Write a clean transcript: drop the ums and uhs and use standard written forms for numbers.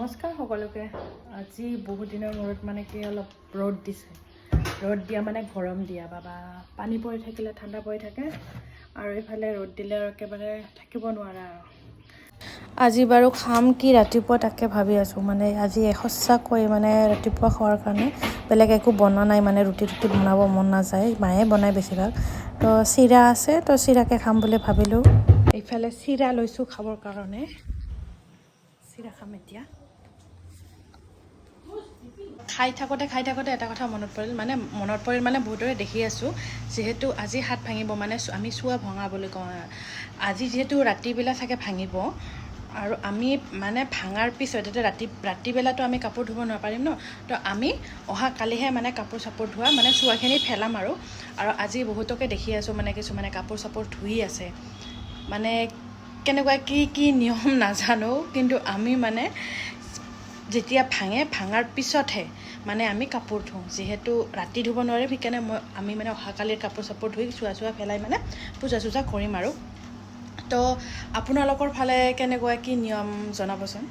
নমস্কাৰ সকলোকে। আজি বহুত দিনৰ মূৰত মানে কি অলপ ৰ'দ দিছে। ৰ'দ দিয়া মানে গৰম দিয়া বাবা, পানী পৰি থাকিলে ঠাণ্ডা পৰি থাকে আৰু এইফালে ৰ'দ দিলে আৰু একেবাৰে থাকিব নোৱাৰা আৰু। আজি বাৰু খাম কি ৰাতিপুৱা তাকে ভাবি আছোঁ। মানে আজি সঁচাকৈ মানে ৰাতিপুৱা খোৱাৰ কাৰণে বেলেগ একো বনোৱা নাই। মানে ৰুটি বনাব মন নাযায়, মায়ে বনায় বেছিভাগ। তো চিৰা আছে, তো চিৰাকে খাম বুলি ভাবিলোঁ। এইফালে চিৰা লৈছোঁ খাবৰ কাৰণে। চিৰা খাম এতিয়া। খাই থাকোঁতে এটা কথা মনত পৰিল মানে বহুতৰে দেখি আছোঁ। যিহেতু আজি হাত ভাঙিব, মানে আমি চুৱা ভঙা বুলি কওঁ। আজি যিহেতু ৰাতিবেলা চাগে ভাঙিব আৰু আমি মানে ভাঙাৰ পিছত এতিয়া ৰাতিবেলাতো আমি কাপোৰ ধুব নাপাৰিম ন। তো আমি কালিহে মানে কাপোৰ চাপোৰ ধোৱা মানে চুৱাখিনি ফেলাম আৰু আজি বহুতকে দেখি আছোঁ মানে কিছুমানে কাপোৰ চাপোৰ ধুই আছে। মানে কেনেকুৱা কি নিয়ম নাজানো, কিন্তু আমি মানে যেতিয়া ভাঙাৰ পিছতহে মানে আমি কাপোৰ ধুওঁ। যিহেতু ৰাতি ধুব নোৱাৰিম, সেইকাৰণে আমি মানে অহাকালিৰ কাপোৰ চাপোৰ ধুই চুৱা পেলাই মানে পূজা চূজা কৰিম আৰু। তো আপোনালোকৰ ফালে কেনেকুৱা কি নিয়ম জনাবচোন।